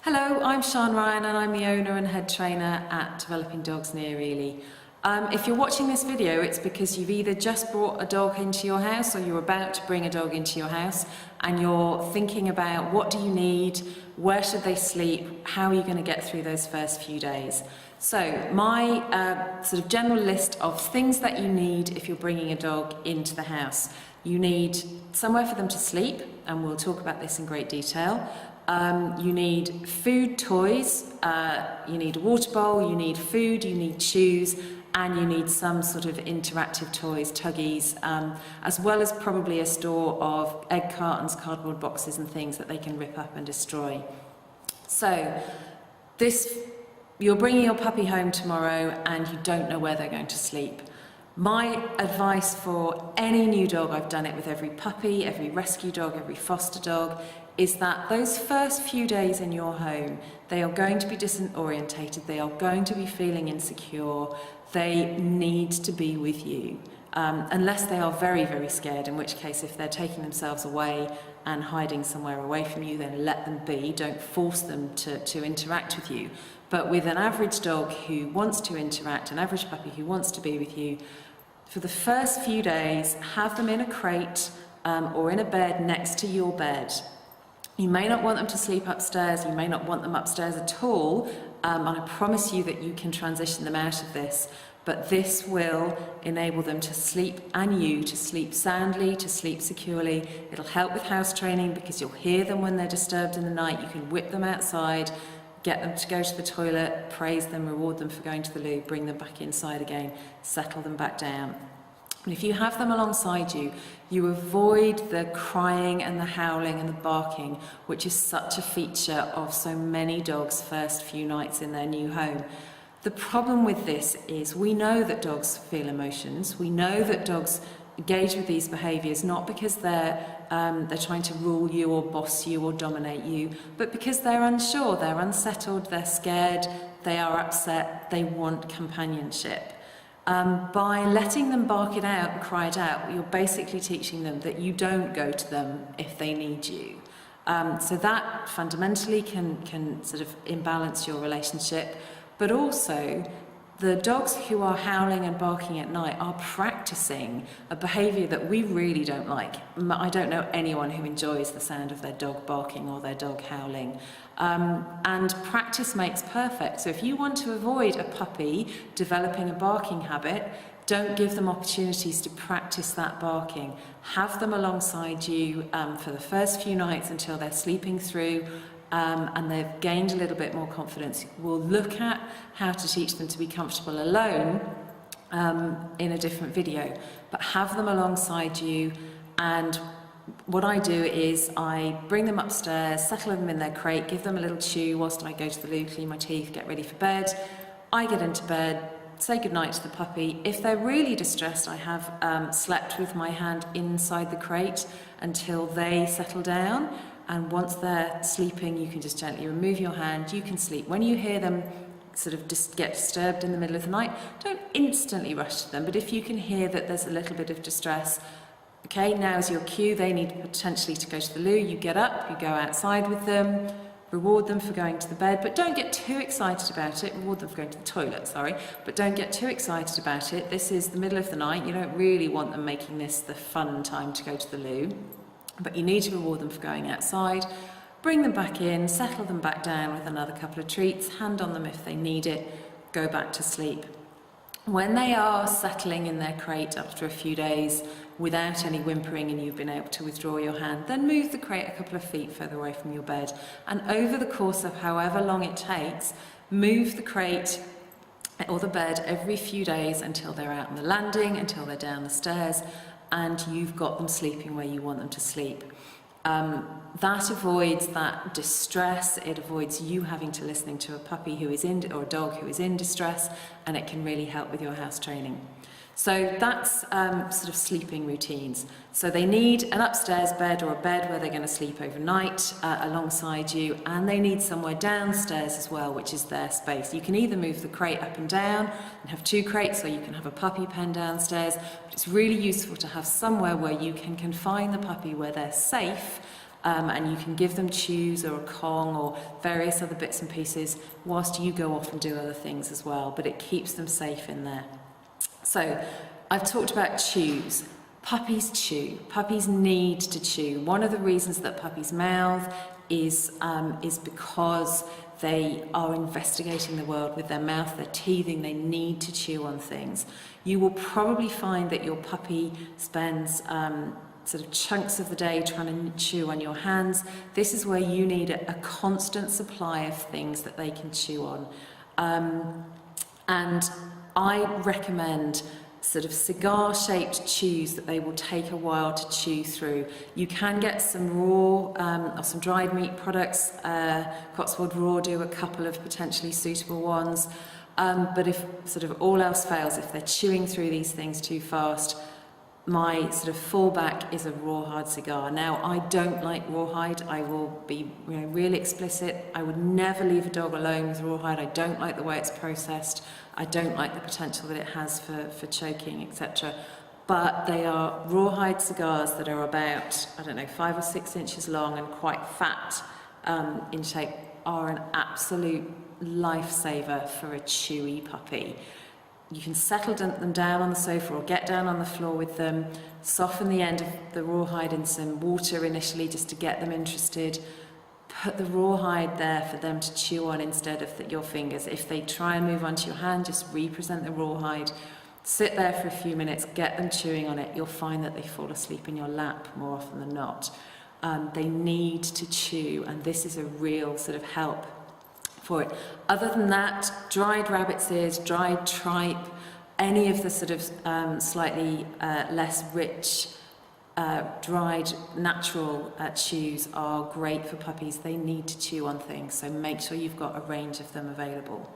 Hello, I'm Sian Ryan and I'm the owner and head trainer at Developing Dogs Near Ely. If you're watching this video, it's because you've either just brought a dog into your house or you're about to bring a dog into your house and you're thinking about what do you need, where should they sleep, how are you going to get through those first few days. So my sort of general list of things that you need if you're bringing a dog into the house. You need somewhere for them to sleep, and we'll talk about this in great detail. You need food, toys, you need a water bowl, you need food, you need shoes, and you need some sort of interactive toys, tuggies, as well as probably a store of egg cartons, cardboard boxes and things that they can rip up and destroy. So you're bringing your puppy home tomorrow and you don't know where they're going to sleep. My advice for any new dog, I've done it with every puppy, every rescue dog, every foster dog, is that those first few days in your home, they are going to be disorientated, they are going to be feeling insecure, they need to be with you. Unless they are very, very scared, in which case if they're taking themselves away and hiding somewhere away from you, then let them be, don't force them to interact with you. But with an average dog who wants to interact, an average puppy who wants to be with you, for the first few days, have them in a crate or in a bed next to your bed. You may not want them to sleep upstairs, you may not want them upstairs at all, and I promise you that you can transition them out of this, but this will enable them to sleep, and you to sleep soundly, to sleep securely. It'll help with house training because you'll hear them when they're disturbed in the night. You can whip them outside, get them to go to the toilet, praise them, reward them for going to the loo, bring them back inside again, settle them back down. And if you have them alongside you, you avoid the crying and the howling and the barking, which is such a feature of so many dogs' first few nights in their new home. The problem with this is we know that dogs feel emotions. We know that dogs engage with these behaviours not because they're trying to rule you or boss you or dominate you, but because they're unsure, they're unsettled, they're scared, they are upset, they want companionship. By letting them bark it out and cry it out, you're basically teaching them that you don't go to them if they need you. So that fundamentally can sort of imbalance your relationship, but also the dogs who are howling and barking at night are practicing a behaviour that we really don't like. I don't know anyone who enjoys the sound of their dog barking or their dog howling. And practice makes perfect. So if you want to avoid a puppy developing a barking habit, don't give them opportunities to practice that barking. Have them alongside you for the first few nights until they're sleeping through and they've gained a little bit more confidence. We'll look at how to teach them to be comfortable alone in a different video, but have them alongside you. And what I do is I bring them upstairs, settle them in their crate, give them a little chew whilst I go to the loo, clean my teeth, get ready for bed. I get into bed, say goodnight to the puppy. If they're really distressed, I have slept with my hand inside the crate until they settle down. And once they're sleeping, you can just gently remove your hand, you can sleep. When you hear them sort of get disturbed in the middle of the night, don't instantly rush to them, but if you can hear that there's a little bit of distress, okay, now's your cue, they need potentially to go to the loo, you get up, you go outside with them, reward them for going to the bed, but don't get too excited about it, reward them for going to the toilet, sorry, but don't get too excited about it. This is the middle of the night, you don't really want them making this the fun time to go to the loo. But you need to reward them for going outside, bring them back in, settle them back down with another couple of treats, hand on them if they need it, go back to sleep. When they are settling in their crate after a few days without any whimpering and you've been able to withdraw your hand, then move the crate a couple of feet further away from your bed. And over the course of however long it takes, move the crate or the bed every few days until they're out on the landing, until they're down the stairs, and you've got them sleeping where you want them to sleep. That avoids that distress, it avoids you having to listening to a puppy who is in, or a dog who is in distress, and it can really help with your house training. So that's sort of sleeping routines. So they need an upstairs bed or a bed where they're going to sleep overnight alongside you, and they need somewhere downstairs as well, which is their space. You can either move the crate up and down and have two crates, or you can have a puppy pen downstairs, but it's really useful to have somewhere where you can confine the puppy where they're safe and you can give them chews or a Kong or various other bits and pieces whilst you go off and do other things as well, but it keeps them safe in there. So I've talked about chews. Puppies chew. Puppies need to chew. One of the reasons that puppies mouth is because they are investigating the world with their mouth, they're teething, they need to chew on things. You will probably find that your puppy spends sort of chunks of the day trying to chew on your hands. This is where you need a constant supply of things that they can chew on. And I recommend sort of cigar-shaped chews that they will take a while to chew through. You can get some raw or some dried meat products. Cotswold Raw do a couple of potentially suitable ones. But if sort of all else fails, if they're chewing through these things too fast, my sort of fallback is a rawhide cigar. Now, I don't like rawhide. I will be really explicit. I would never leave a dog alone with rawhide. I don't like the way it's processed. I don't like the potential that it has for choking, etc. But they are rawhide cigars that are about, 5 or 6 inches long and quite fat in shape, are an absolute lifesaver for a chewy puppy. You can settle them down on the sofa or get down on the floor with them, soften the end of the rawhide in some water initially just to get them interested. Put the rawhide there for them to chew on instead of your fingers. If they try and move onto your hand, just represent the rawhide. Sit there for a few minutes, get them chewing on it. You'll find that they fall asleep in your lap more often than not. They need to chew, and this is a real sort of help for it. Other than that, dried rabbit's ears, dried tripe, any of the sort of slightly less rich, dried natural chews are great for puppies. They need to chew on things, so make sure you've got a range of them available.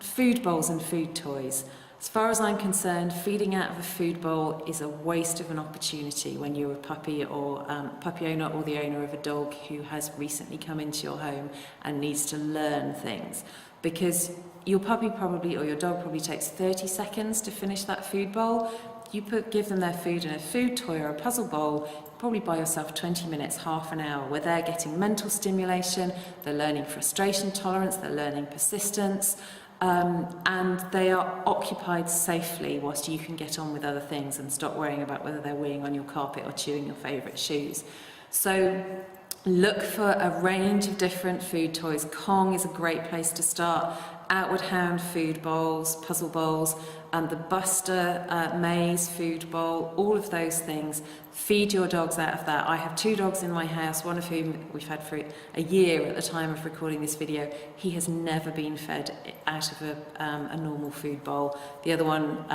Food bowls and food toys. As far as I'm concerned, feeding out of a food bowl is a waste of an opportunity when you're a puppy or puppy owner or the owner of a dog who has recently come into your home and needs to learn things. Because your puppy probably, or your dog probably takes 30 seconds to finish that food bowl. You give them their food in a food toy or a puzzle bowl, probably buy yourself 20 minutes, half an hour, where they're getting mental stimulation, they're learning frustration tolerance, they're learning persistence, and they are occupied safely whilst you can get on with other things and stop worrying about whether they're weeing on your carpet or chewing your favourite shoes. So look for a range of different food toys. Kong is a great place to start. Outward Hound food bowls, puzzle bowls, and the Buster Maze food bowl, all of those things. Feed your dogs out of that. I have 2 dogs in my house, one of whom we've had for a year at the time of recording this video. He has never been fed out of a normal food bowl. The other one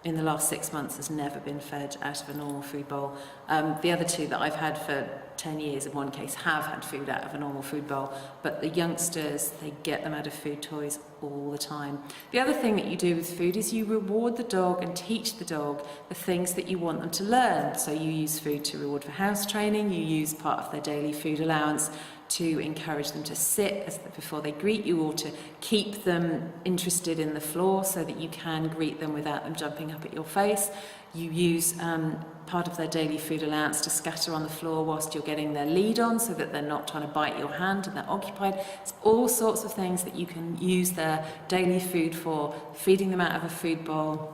in the last 6 months has never been fed out of a normal food bowl. The other 2 that I've had for 10 years in one case have had food out of a normal food bowl, but the youngsters, they get them out of food toys all the time. The other thing that you do with food is you reward the dog and teach the dog the things that you want them to learn. So you use food to reward for house training, you use part of their daily food allowance to encourage them to sit before they greet you, or to keep them interested in the floor so that you can greet them without them jumping up at your face. You use part of their daily food allowance to scatter on the floor whilst you're getting their lead on so that they're not trying to bite your hand and they're occupied. It's all sorts of things that you can use their daily food for. Feeding them out of a food bowl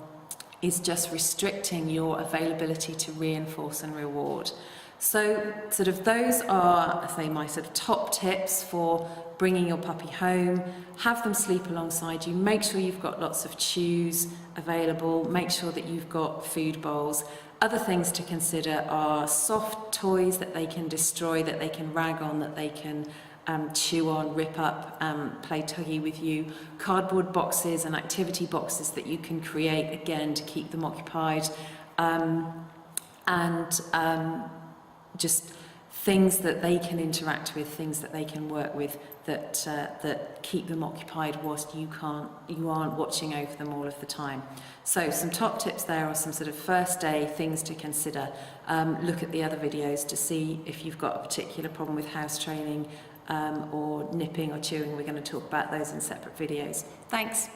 is just restricting your availability to reinforce and reward. So sort of those are, I say, my sort of top tips for bringing your puppy home. Have them sleep alongside you. Make sure you've got lots of chews available. Make sure that you've got food bowls. Other things to consider are soft toys that they can destroy, that they can rag on, that they can chew on, rip up, play tuggy with you. Cardboard boxes and activity boxes that you can create, again, to keep them occupied. Just things that they can interact with, things that they can work with, that keep them occupied whilst you aren't watching over them all of the time. So some top tips there are some sort of first day things to consider. Look at the other videos to see if you've got a particular problem with house training or nipping or chewing. We're going to talk about those in separate videos. Thanks.